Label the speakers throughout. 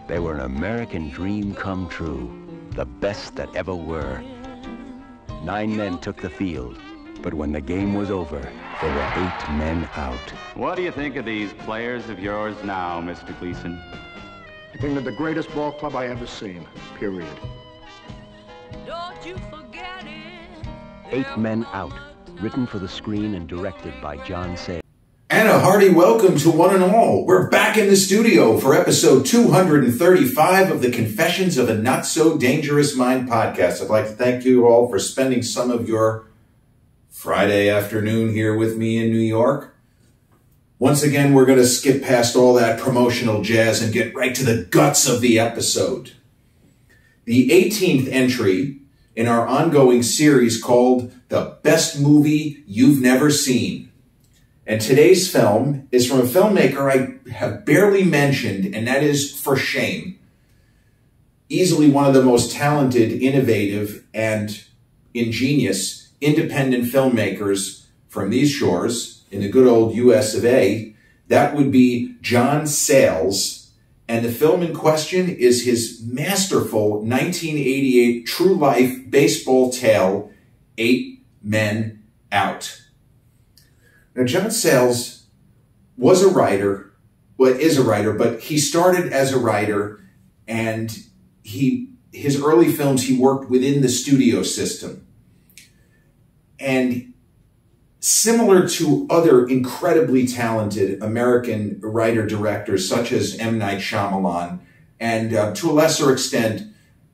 Speaker 1: They were an American dream come true, the best that ever were. 9 men took the field, but when the game was over, there were 8 men out.
Speaker 2: What do you think of these players of yours now, Mr. Gleason?
Speaker 3: I think they're the greatest ball club I ever seen, period.
Speaker 4: Don't you forget it.
Speaker 1: 8 Men Out, written for the screen and directed by Sayles.
Speaker 5: And a hearty welcome to one and all. We're back in the studio for episode 235 of the Confessions of a Not So Dangerous Mind podcast. I'd like to thank you all for spending some of your Friday afternoon here with me in New York. Once again, we're going to skip past all that promotional jazz and get right to the guts of the episode. The 18th entry in our ongoing series called The Best Movie You've Never Seen. And today's film is from a filmmaker I have barely mentioned, and that is for shame. Easily one of the most talented, innovative, and ingenious independent filmmakers from these shores in the good old US of A. That would be Sayles. And the film in question is his masterful 1988 true life baseball tale, 8 Men Out. Now, Sayles was a writer, is a writer, but he started as a writer, and his early films, he worked within the studio system. And similar to other incredibly talented American writer-directors such as M. Night Shyamalan, and to a lesser extent,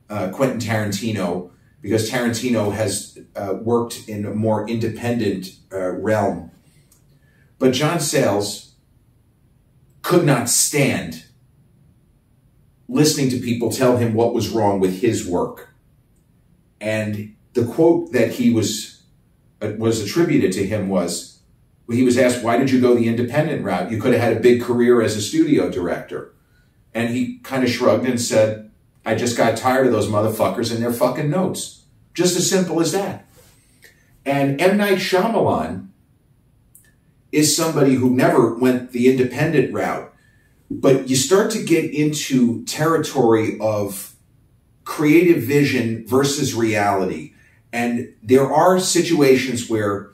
Speaker 5: Quentin Tarantino, because Tarantino has worked in a more independent realm. But Sayles could not stand listening to people tell him what was wrong with his work. And the quote that he was attributed to him was, he was asked, why did you go the independent route? You could have had a big career as a studio director. And he kind of shrugged and said, I just got tired of those motherfuckers and their fucking notes. Just as simple as that. And M. Night Shyamalan is somebody who never went the independent route. But you start to get into territory of creative vision versus reality. And there are situations where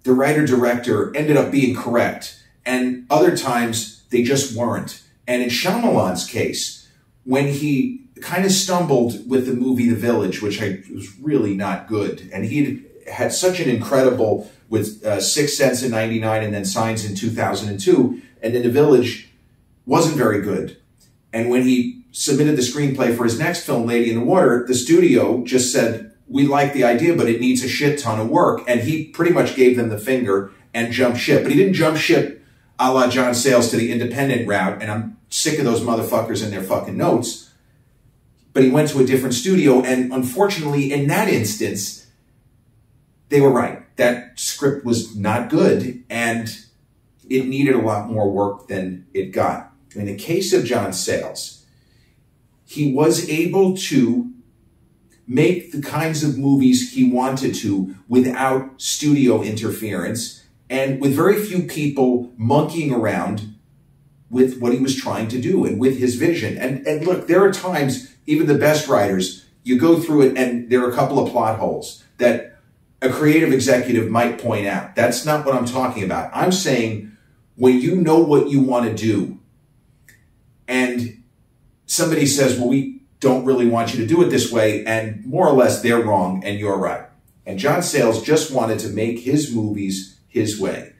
Speaker 5: the writer-director ended up being correct, and other times they just weren't. And in Shyamalan's case, when he kind of stumbled with the movie The Village, which was really not good, and he had such an incredible with Sixth Sense in 99 and then Signs in 2002, and then The Village wasn't very good. And when he submitted the screenplay for his next film, Lady in the Water, the studio just said, we like the idea, but it needs a shit ton of work. And he pretty much gave them the finger and jumped ship. But he didn't jump ship a la Sayles to the independent route, and I'm sick of those motherfuckers and their fucking notes. But he went to a different studio, and unfortunately, in that instance, they were right. That script was not good, and it needed a lot more work than it got. In the case of Sayles, he was able to make the kinds of movies he wanted to without studio interference and with very few people monkeying around with what he was trying to do and with his vision. And look, there are times, even the best writers, you go through it and there are a couple of plot holes that a creative executive might point out. That's not what I'm talking about. I'm saying when you know what you want to do and somebody says, well, we don't really want you to do it this way, and more or less they're wrong and you're right. And Sayles just wanted to make his movies his way.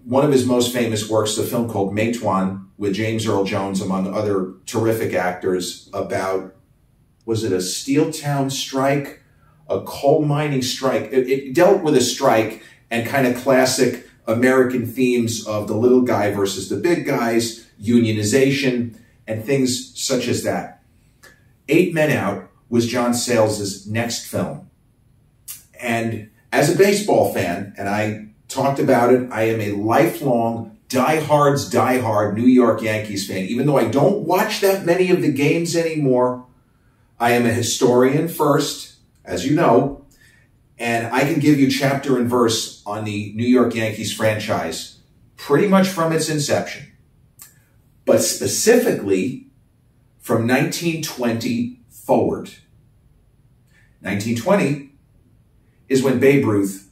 Speaker 5: One of his most famous works is a film called Matewan with James Earl Jones, among other terrific actors, about, was it a steel town strike? A coal mining strike. It dealt with a strike and kind of classic American themes of the little guy versus the big guys, unionization, and things such as that. 8 Men Out was Sayles' next film. And as a baseball fan, and I talked about it, I am a lifelong diehard New York Yankees fan. Even though I don't watch that many of the games anymore, I am a historian first, as you know, and I can give you chapter and verse on the New York Yankees franchise pretty much from its inception. but specifically from 1920 forward. 1920 is when Babe Ruth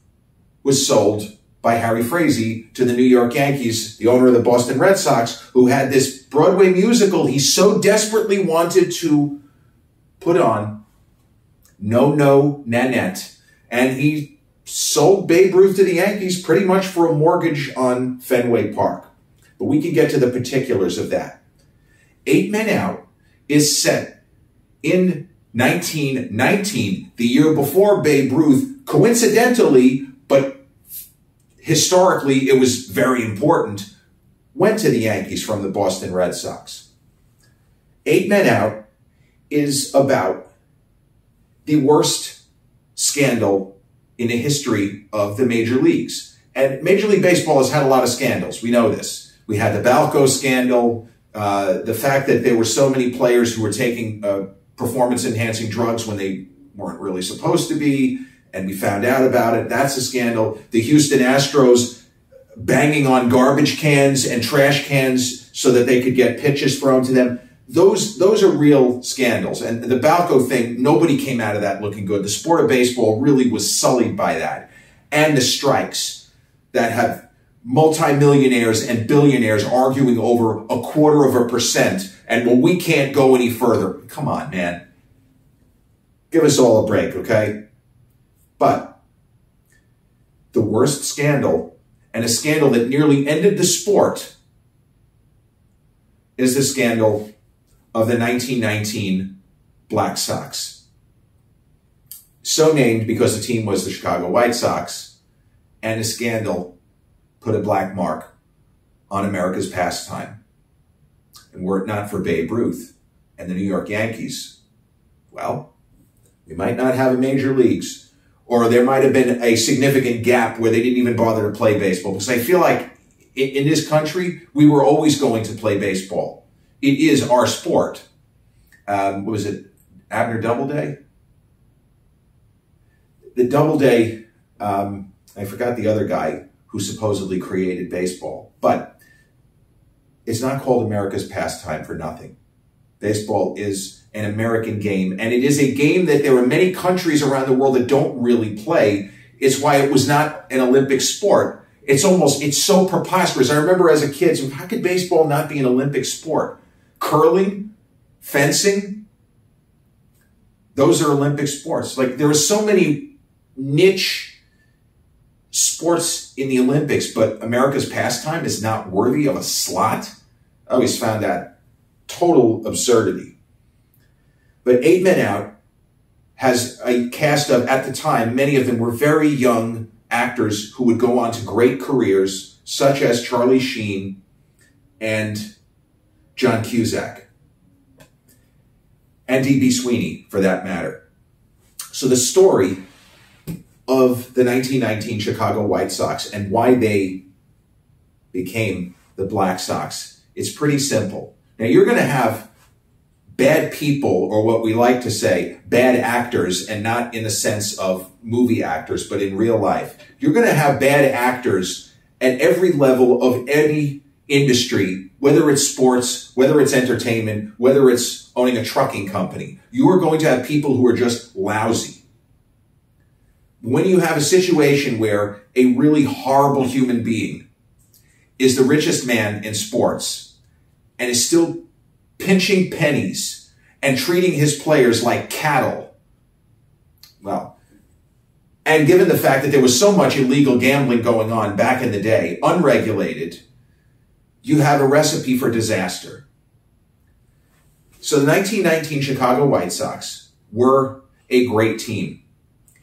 Speaker 5: was sold by Harry Frazee to the New York Yankees, the owner of the Boston Red Sox, who had this Broadway musical he so desperately wanted to put on, No No Nanette. And he sold Babe Ruth to the Yankees pretty much for a mortgage on Fenway Park. But we can get to the particulars of that. 8 Men Out is set in 1919, the year before Babe Ruth, coincidentally, but historically it was very important, went to the Yankees from the Boston Red Sox. 8 Men Out is about the worst scandal in the history of the major leagues. And Major League Baseball has had a lot of scandals. We know this. We had the Balco scandal, the fact that there were so many players who were taking performance-enhancing drugs when they weren't really supposed to be, and we found out about it. That's a scandal. The Houston Astros banging on garbage cans and trash cans so that they could get pitches thrown to them. Those are real scandals. And the Balco thing, nobody came out of that looking good. The sport of baseball really was sullied by that. And the strikes that have multimillionaires and billionaires arguing over 0.25%. And, well, we can't go any further. Come on, man. Give us all a break, okay? But the worst scandal, and a scandal that nearly ended the sport, is the scandal of the 1919 Black Sox. So named because the team was the Chicago White Sox, and the scandal put a black mark on America's pastime. And were it not for Babe Ruth and the New York Yankees, well, we might not have a major leagues, or there might have been a significant gap where they didn't even bother to play baseball. Because I feel like in this country, we were always going to play baseball. It is our sport. Was it Abner Doubleday? The Doubleday, I forgot the other guy who supposedly created baseball. But it's not called America's pastime for nothing. Baseball is an American game, and it is a game that there are many countries around the world that don't really play. It's why it was not an Olympic sport. It's so preposterous. I remember as a kid, so how could baseball not be an Olympic sport? Curling, fencing, those are Olympic sports. Like, there are so many niche sports in the Olympics, but America's pastime is not worthy of a slot. I always found that total absurdity. But 8 Men Out has a cast of, at the time, many of them were very young actors who would go on to great careers, such as Charlie Sheen and John Cusack, and D.B. Sweeney, for that matter. So the story of the 1919 Chicago White Sox and why they became the Black Sox, it's pretty simple. Now, you're going to have bad people, or what we like to say, bad actors, and not in the sense of movie actors, but in real life. You're going to have bad actors at every level of any industry, whether it's sports, whether it's entertainment, whether it's owning a trucking company. You are going to have people who are just lousy. When you have a situation where a really horrible human being is the richest man in sports and is still pinching pennies and treating his players like cattle, well, and given the fact that there was so much illegal gambling going on back in the day, unregulated, you have a recipe for disaster. So the 1919 Chicago White Sox were a great team.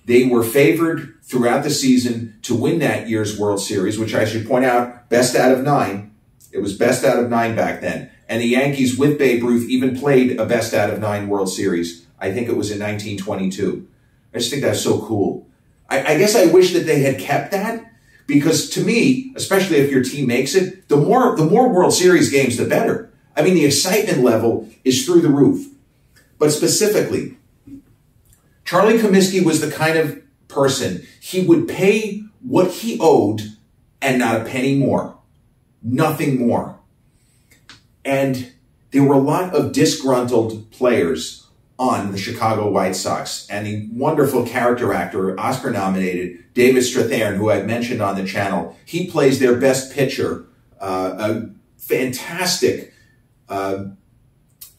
Speaker 5: They were favored throughout the season to win that year's World Series, which I should point out, best out of 9. It was best out of 9 back then. And the Yankees, with Babe Ruth, even played a best out of 9 World Series. I think it was in 1922. I just think that's so cool. I guess I wish that they had kept that. Because to me, especially if your team makes it, the more World Series games, the better. I mean, the excitement level is through the roof. But specifically, Charlie Comiskey was the kind of person, he would pay what he owed and not a penny more. Nothing more. And there were a lot of disgruntled players on the Chicago White Sox. And the wonderful character actor, Oscar-nominated David Strathairn, who I've mentioned on the channel, he plays their best pitcher, a fantastic, not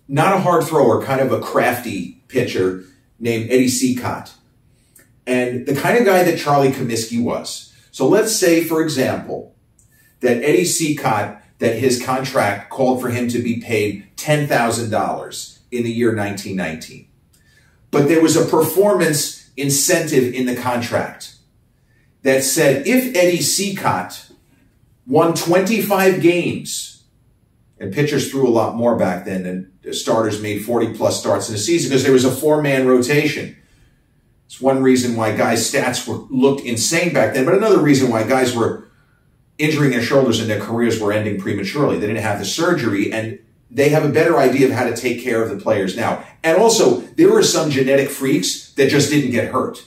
Speaker 5: a hard thrower, kind of a crafty pitcher named Eddie Cicotte. And the kind of guy that Charlie Comiskey was. So let's say, for example, that Eddie Cicotte, that his contract called for him to be paid $10,000 in the year 1919. But there was a performance incentive in the contract that said if Eddie Cicotte won 25 games, and pitchers threw a lot more back then than starters made 40-plus starts in a season because there was a four-man rotation. It's one reason why guys' stats looked insane back then, but another reason why guys were injuring their shoulders and their careers were ending prematurely. They didn't have the surgery, and they have a better idea of how to take care of the players now. And also, there were some genetic freaks that just didn't get hurt.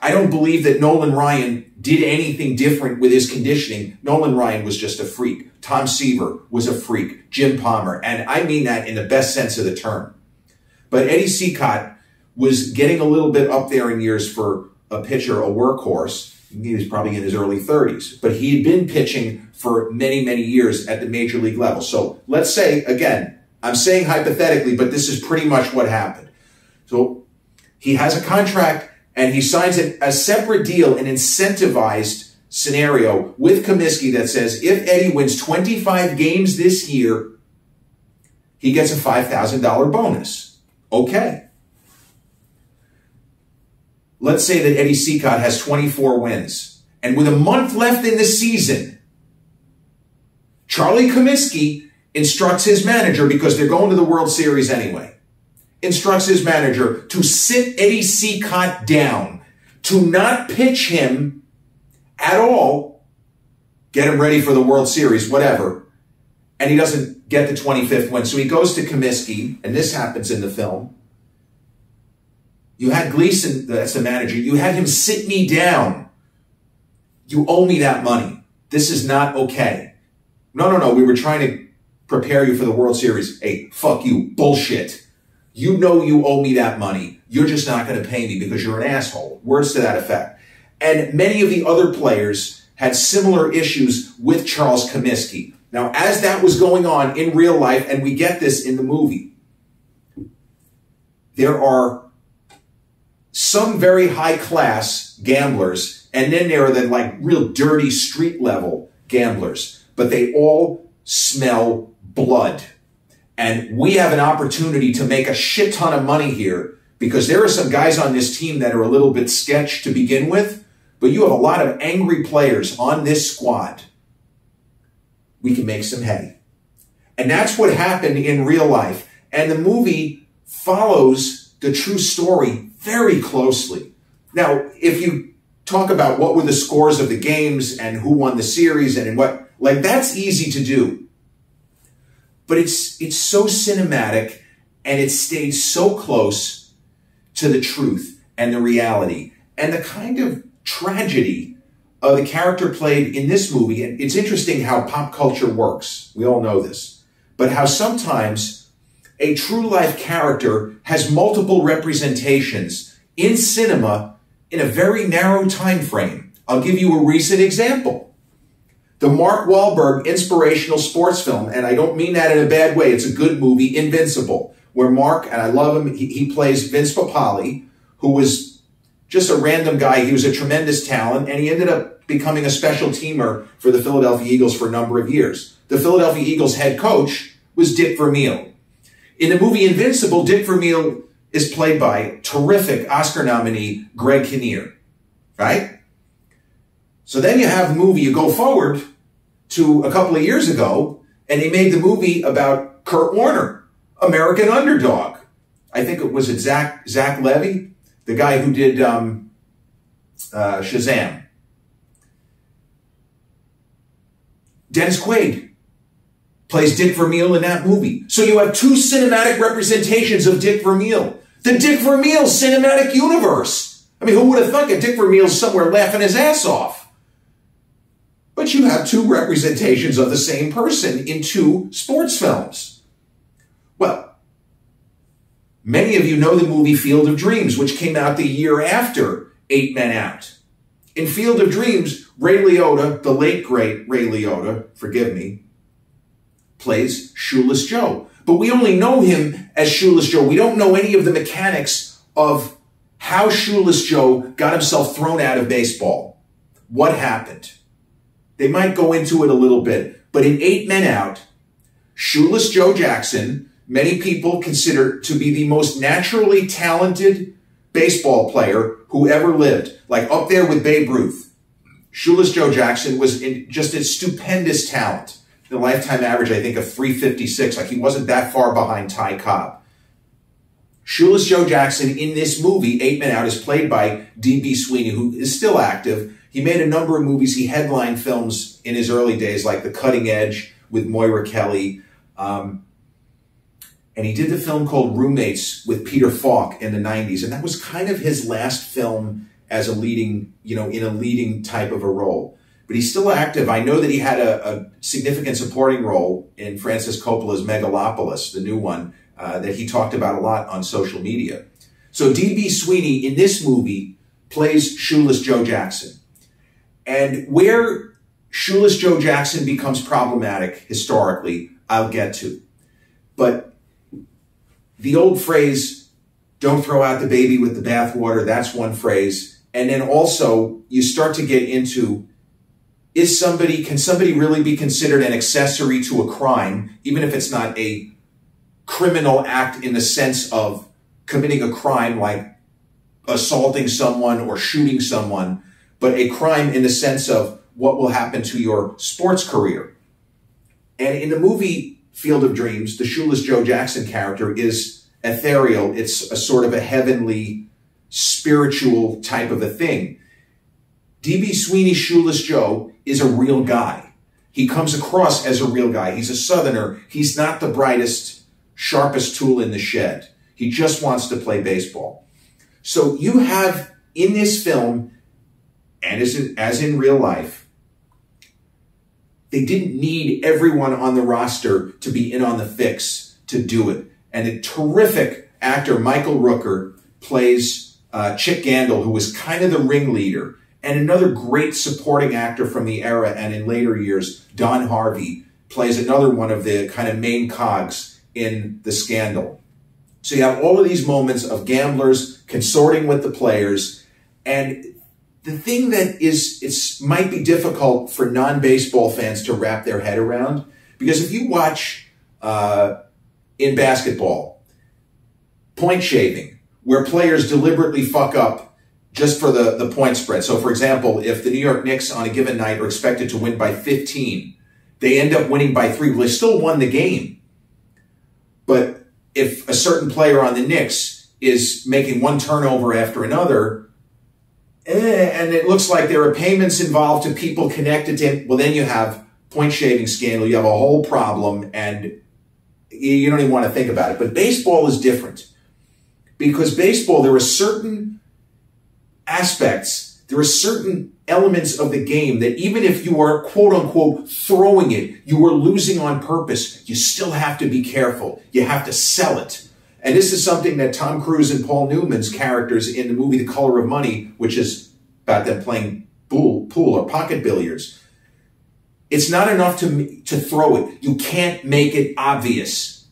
Speaker 5: I don't believe that Nolan Ryan did anything different with his conditioning. Nolan Ryan was just a freak. Tom Seaver was a freak. Jim Palmer. And I mean that in the best sense of the term. But Eddie Cicotte was getting a little bit up there in years for a pitcher, a workhorse. He was probably in his early 30s, but he had been pitching for many, many years at the major league level. So let's say, again, I'm saying hypothetically, but this is pretty much what happened. So he has a contract and he signs a separate deal, an incentivized scenario with Comiskey that says if Eddie wins 25 games this year, he gets a $5,000 bonus. Okay. Let's say that Eddie Cicotte has 24 wins. And with a month left in the season, Charlie Comiskey instructs his manager, because they're going to the World Series anyway, instructs his manager to sit Eddie Cicotte down, to not pitch him at all, get him ready for the World Series, whatever, and he doesn't get the 25th win. So he goes to Comiskey, and this happens in the film. You had Gleason, that's the manager, you had him sit me down. You owe me that money. This is not okay. No, we were trying to prepare you for the World Series. Hey, fuck you, bullshit. You know you owe me that money. You're just not going to pay me because you're an asshole. Words to that effect. And many of the other players had similar issues with Charles Comiskey. Now, as that was going on in real life, and we get this in the movie, there are some very high-class gamblers, and then there are the like real dirty street-level gamblers, but they all smell blood. And we have an opportunity to make a shit ton of money here because there are some guys on this team that are a little bit sketch to begin with, but you have a lot of angry players on this squad. We can make some hay. And that's what happened in real life. And the movie follows the true story very closely. Now, if you talk about what were the scores of the games and who won the series and in what, like that's easy to do. But it's so cinematic and it stayed so close to the truth and the reality and the kind of tragedy of the character played in this movie. And it's interesting how pop culture works. We all know this. But how sometimes a true life character has multiple representations in cinema in a very narrow time frame. I'll give you a recent example. The Mark Wahlberg inspirational sports film, and I don't mean that in a bad way, it's a good movie, Invincible, where Mark, and I love him, he plays Vince Papale, who was just a random guy. He was a tremendous talent, and he ended up becoming a special teamer for the Philadelphia Eagles for a number of years. The Philadelphia Eagles head coach was Dick Vermeil. In the movie Invincible, Dick Vermeil is played by terrific Oscar nominee Greg Kinnear, right? So then you have the movie, you go forward to a couple of years ago, and they made the movie about Kurt Warner, American Underdog. I think it was Zach Levy, the guy who did Shazam. Dennis Quaid plays Dick Vermeil in that movie. So you have two cinematic representations of Dick Vermeil. The Dick Vermeil cinematic universe. I mean, who would have thought that Dick Vermeil's somewhere laughing his ass off? But you have two representations of the same person in two sports films. Well, many of you know the movie Field of Dreams, which came out the year after 8 Men Out. In Field of Dreams, Ray Liotta, the late great Ray Liotta, forgive me, plays Shoeless Joe. But we only know him as Shoeless Joe. We don't know any of the mechanics of how Shoeless Joe got himself thrown out of baseball. What happened? They might go into it a little bit. But in 8 Men Out, Shoeless Joe Jackson, many people consider to be the most naturally talented baseball player who ever lived, like up there with Babe Ruth. Shoeless Joe Jackson was just a stupendous talent. The lifetime average, I think, of 356. Like, he wasn't that far behind Ty Cobb. Shoeless Joe Jackson in this movie, 8 Men Out, is played by D.B. Sweeney, who is still active. He made a number of movies. He headlined films in his early days, like The Cutting Edge with Moira Kelly. And he did the film called Roommates with Peter Falk in the 90s. And that was kind of his last film as a leading, in a leading type of a role. But he's still active. I know that he had a significant supporting role in Francis Coppola's Megalopolis, the new one, that he talked about a lot on social media. So D.B. Sweeney in this movie plays Shoeless Joe Jackson. And where Shoeless Joe Jackson becomes problematic historically, I'll get to. But the old phrase, don't throw out the baby with the bathwater, that's one phrase. And then also you start to get into, can somebody really be considered an accessory to a crime, even if it's not a criminal act in the sense of committing a crime like assaulting someone or shooting someone, but a crime in the sense of what will happen to your sports career. And in the movie Field of Dreams, the Shoeless Joe Jackson character is ethereal. It's a sort of a heavenly, spiritual type of a thing. D.B. Sweeney's Shoeless Joe is a real guy. He comes across as a real guy. He's a Southerner. He's not the brightest, sharpest tool in the shed. He just wants to play baseball. So you have in this film, and as in real life, they didn't need everyone on the roster to be in on the fix to do it. And a terrific actor, Michael Rooker, plays Chick Gandil, who was kind of the ringleader. And another great supporting actor from the era and in later years, Don Harvey, plays another one of the kind of main cogs in the scandal. So you have all of these moments of gamblers consorting with the players. And the thing that might be difficult for non-baseball fans to wrap their head around, because if you watch in basketball, point shaving, where players deliberately fuck up just for the point spread. So, for example, if the New York Knicks on a given night are expected to win by 15, they end up winning by 3. Well, they still won the game. But if a certain player on the Knicks is making one turnover after another, and it looks like there are payments involved to people connected to him, well, then you have point shaving scandal. You have a whole problem, and you don't even want to think about it. But baseball is different. Because baseball, there are certain aspects, there are certain elements of the game that even if you are, quote unquote, throwing it, you are losing on purpose, you still have to be careful. You have to sell it. And this is something that Tom Cruise and Paul Newman's characters in the movie The Color of Money, which is about them playing pool or pocket billiards. It's not enough to throw it. You can't make it obvious.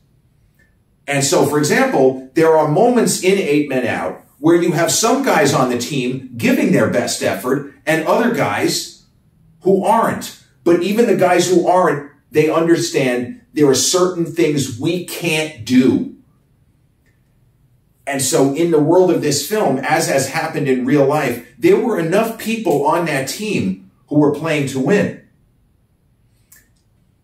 Speaker 5: And so, for example, there are moments in 8 Men Out where you have some guys on the team giving their best effort and other guys who aren't. But even the guys who aren't, they understand there are certain things we can't do. And so in the world of this film, as has happened in real life, there were enough people on that team who were playing to win.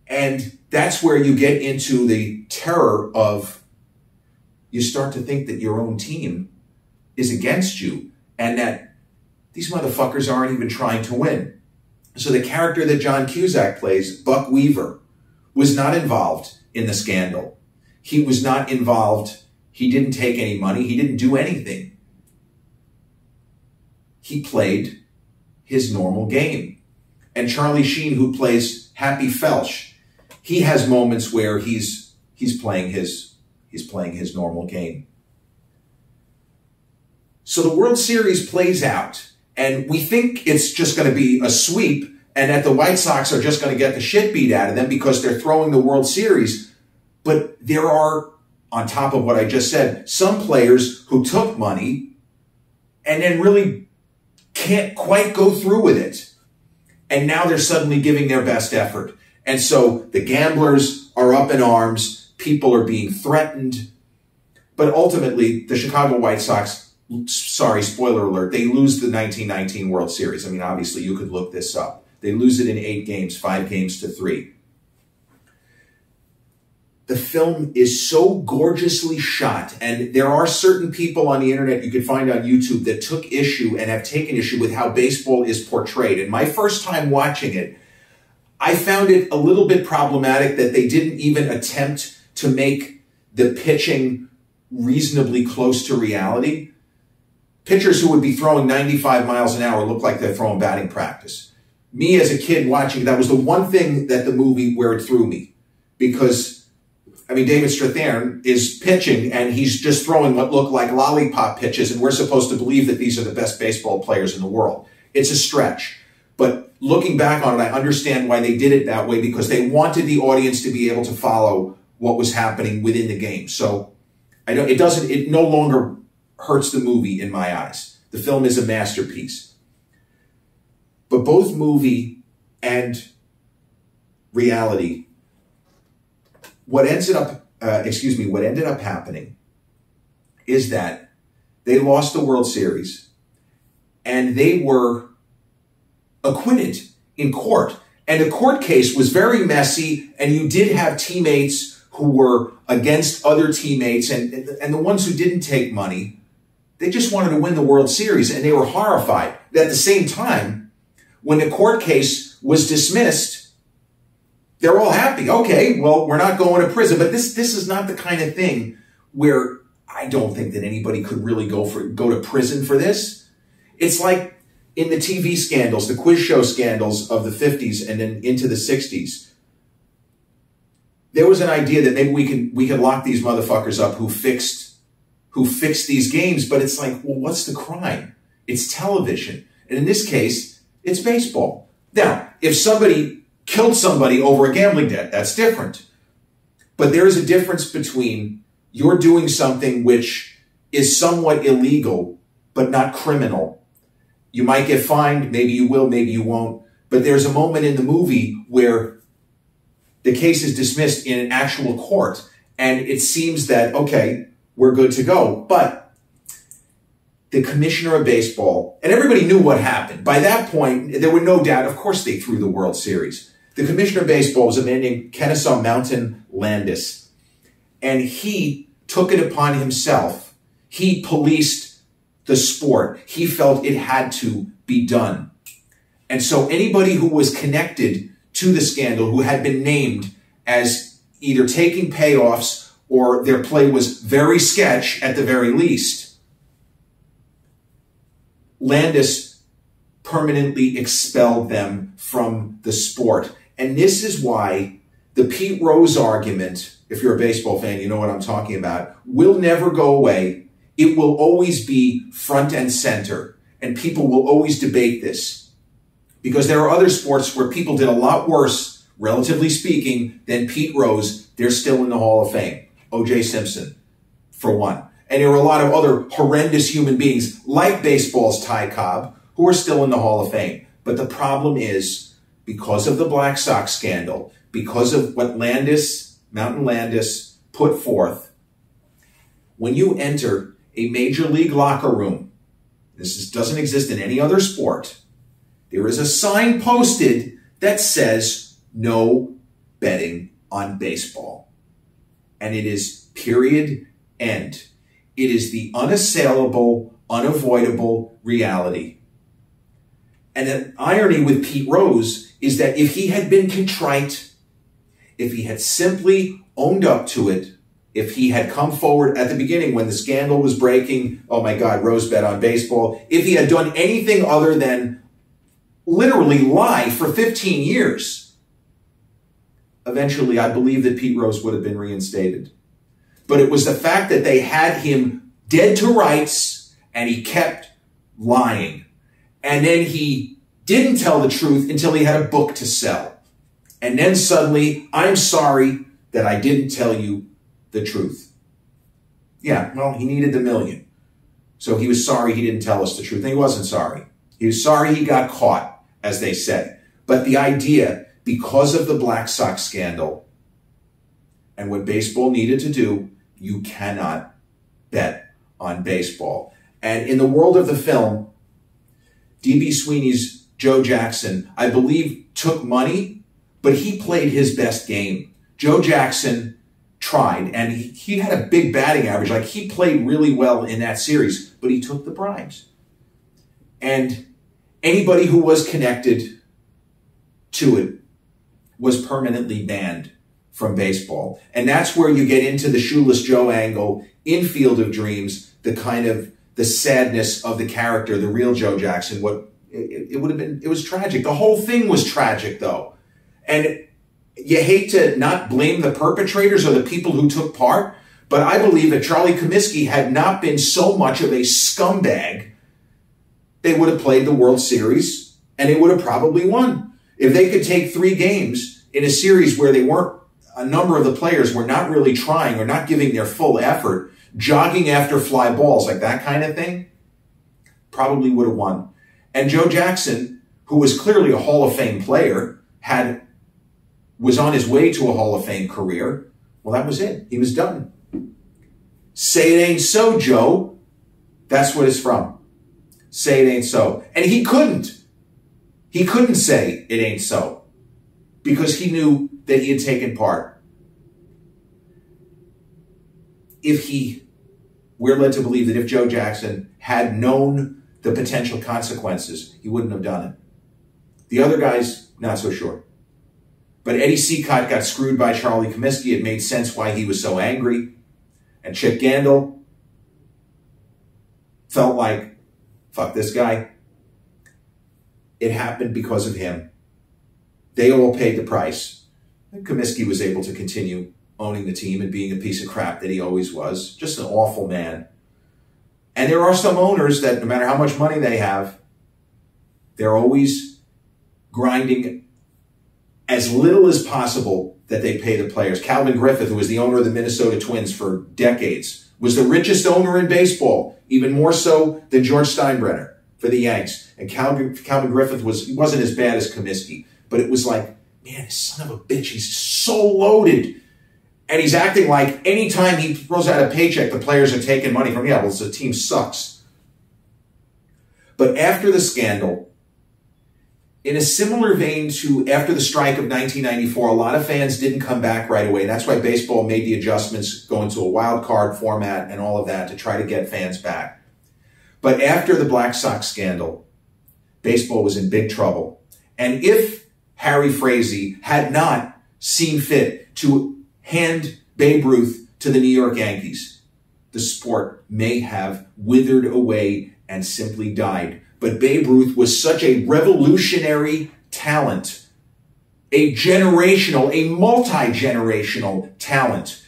Speaker 5: And that's where you get into the terror of, you start to think that your own team is against you and that these motherfuckers aren't even trying to win. So the character that John Cusack plays, Buck Weaver, was not involved in the scandal. He was not involved. He didn't take any money. He didn't do anything. He played his normal game. And Charlie Sheen, who plays Happy Felsch, he has moments where he's playing his normal game. So the World Series plays out, and we think it's just going to be a sweep, and that the White Sox are just going to get the shit beat out of them because they're throwing the World Series. But there are, on top of what I just said, some players who took money and then really can't quite go through with it. And now they're suddenly giving their best effort. And so the gamblers are up in arms. People are being threatened. But ultimately, the Chicago White Sox, sorry, spoiler alert, they lose the 1919 World Series. I mean, obviously, you could look this up. They lose it in 8 games, 5 games to 3. The film is so gorgeously shot, and there are certain people on the internet you can find on YouTube that took issue and have taken issue with how baseball is portrayed. And my first time watching it, I found it a little bit problematic that they didn't even attempt to make the pitching reasonably close to reality. Pitchers who would be throwing 95 miles an hour look like they're throwing batting practice. Me as a kid watching, that was the one thing that the movie where it threw me. Because, I mean, David Strathairn is pitching and he's just throwing what look like lollipop pitches, and we're supposed to believe that these are the best baseball players in the world. It's a stretch. But looking back on it, I understand why they did it that way, because they wanted the audience to be able to follow what was happening within the game. So it no longer hurts the movie in my eyes. The film is a masterpiece. But both movie and reality, what ended up happening is that they lost the World Series and they were acquitted in court. And the court case was very messy, and you did have teammates who were against other teammates, and the ones who didn't take money, they just wanted to win the World Series, and they were horrified. At the same time, when the court case was dismissed, they're all happy. Okay, well, we're not going to prison. But this is not the kind of thing where I don't think that anybody could really go to prison for this. It's like in the TV scandals, the quiz show scandals of the 50s and then into the 60s. There was an idea that maybe we could lock these motherfuckers up who fixed these games, but it's like, well, what's the crime? It's television. And in this case, it's baseball. Now, if somebody killed somebody over a gambling debt, that's different. But there is a difference between you're doing something which is somewhat illegal, but not criminal. You might get fined, maybe you will, maybe you won't. But there's a moment in the movie where the case is dismissed in an actual court, and it seems that, okay, we're good to go. But the commissioner of baseball, and everybody knew what happened. By that point, there were no doubt, of course they threw the World Series. The commissioner of baseball was a man named Kennesaw Mountain Landis, and he took it upon himself. He policed the sport. He felt it had to be done. And so anybody who was connected to the scandal, who had been named as either taking payoffs or their play was very sketch at the very least, Landis permanently expelled them from the sport. And this is why the Pete Rose argument, if you're a baseball fan, you know what I'm talking about, will never go away. It will always be front and center, and people will always debate this. Because there are other sports where people did a lot worse, relatively speaking, than Pete Rose. They're still in the Hall of Fame. O.J. Simpson, for one. And there are a lot of other horrendous human beings, like baseball's Ty Cobb, who are still in the Hall of Fame. But the problem is, because of the Black Sox scandal, because of what Mountain Landis put forth, when you enter a major league locker room, doesn't exist in any other sport, there is a sign posted that says, no betting on baseball. And it is period, end. It is the unassailable, unavoidable reality. And the irony with Pete Rose is that if he had been contrite, if he had simply owned up to it, if he had come forward at the beginning when the scandal was breaking, oh my God, Rose bet on baseball, if he had done anything other than literally lie for 15 years. Eventually, I believe that Pete Rose would have been reinstated. But it was the fact that they had him dead to rights and he kept lying. And then he didn't tell the truth until he had a book to sell. And then suddenly, I'm sorry that I didn't tell you the truth. Yeah, well, he needed the million. So he was sorry he didn't tell us the truth. And he wasn't sorry. He was sorry he got caught, as they say. But the idea, because of the Black Sox scandal and what baseball needed to do, you cannot bet on baseball. And in the world of the film, D.B. Sweeney's Joe Jackson, I believe, took money, but he played his best game. Joe Jackson tried, and he had a big batting average. Like, he played really well in that series, but he took the bribes. And anybody who was connected to it was permanently banned from baseball. And that's where you get into the Shoeless Joe angle in Field of Dreams, the kind of the sadness of the character, the real Joe Jackson. It would have been, it was tragic. The whole thing was tragic, though. And you hate to not blame the perpetrators or the people who took part, but I believe if Charlie Comiskey had not been so much of a scumbag, they would have played the World Series and they would have probably won. If they could take 3 games in a series where a number of the players were not really trying or not giving their full effort, jogging after fly balls, like that kind of thing, probably would have won. And Joe Jackson, who was clearly a Hall of Fame player, was on his way to a Hall of Fame career. Well, that was it. He was done. Say it ain't so, Joe. That's what it's from. Say it ain't so. And he couldn't. He couldn't say it ain't so because he knew that he had taken part. We're led to believe that if Joe Jackson had known the potential consequences, he wouldn't have done it. The other guys, not so sure. But Eddie Seacott got screwed by Charlie Comiskey. It made sense why he was so angry. And Chip Gandil felt like, fuck this guy. It happened because of him. They all paid the price. And Comiskey was able to continue owning the team and being a piece of crap that he always was. Just an awful man. And there are some owners that no matter how much money they have, they're always grinding as little as possible that they pay the players. Calvin Griffith, who was the owner of the Minnesota Twins for decades, was the richest owner in baseball, even more so than George Steinbrenner for the Yanks. And Calvin Griffith wasn't as bad as Comiskey, but it was like, man, this son of a bitch, he's so loaded. And he's acting like anytime he throws out a paycheck, the players are taking money from him. Yeah, well, the team sucks. But after the scandal, in a similar vein to after the strike of 1994, a lot of fans didn't come back right away. That's why baseball made the adjustments, go into a wild card format and all of that to try to get fans back. But after the Black Sox scandal, baseball was in big trouble. And if Harry Frazee had not seen fit to hand Babe Ruth to the New York Yankees, the sport may have withered away and simply died. But Babe Ruth was such a revolutionary talent, a multi-generational talent.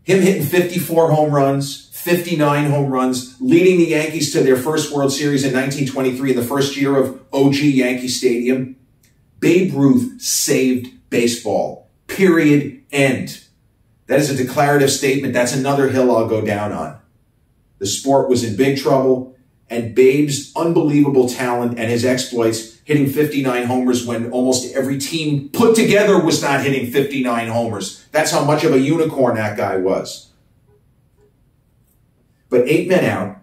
Speaker 5: Him hitting 54 home runs, 59 home runs, leading the Yankees to their first World Series in 1923 in the first year of OG Yankee Stadium. Babe Ruth saved baseball. Period. End. That is a declarative statement. That's another hill I'll go down on. The sport was in big trouble, and Babe's unbelievable talent and his exploits, hitting 59 homers when almost every team put together was not hitting 59 homers. That's how much of a unicorn that guy was. But 8 men out.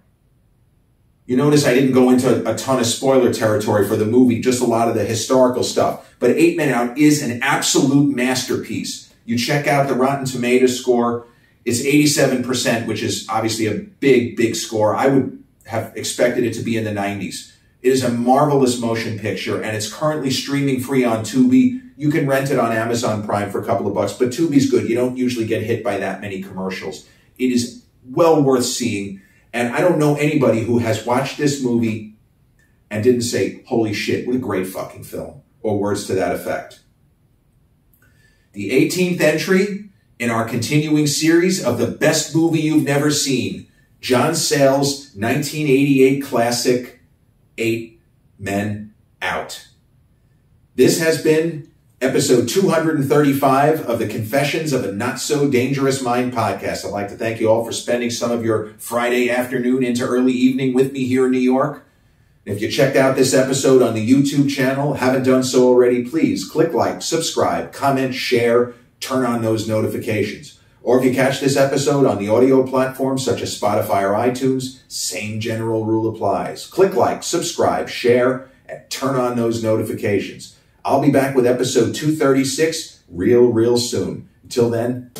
Speaker 5: You notice I didn't go into a ton of spoiler territory for the movie, just a lot of the historical stuff. But 8 Men Out is an absolute masterpiece. You check out the Rotten Tomatoes score. It's 87%, which is obviously a big, big score. I would have expected it to be in the 90s. It is a marvelous motion picture, and it's currently streaming free on Tubi. You can rent it on Amazon Prime for a couple of bucks, but Tubi's good. You don't usually get hit by that many commercials. It is well worth seeing. And I don't know anybody who has watched this movie and didn't say, holy shit, what a great fucking film, or words to that effect. The 18th entry in our continuing series of the best movie you've never seen, John Sayles' 1988 classic, 8 Men Out. This has been episode 235 of the Confessions of a Not-So-Dangerous Mind podcast. I'd like to thank you all for spending some of your Friday afternoon into early evening with me here in New York. If you checked out this episode on the YouTube channel, haven't done so already, please click like, subscribe, comment, share, turn on those notifications. Or if you catch this episode on the audio platforms such as Spotify or iTunes, same general rule applies. Click like, subscribe, share, and turn on those notifications. I'll be back with episode 236 real soon. Until then,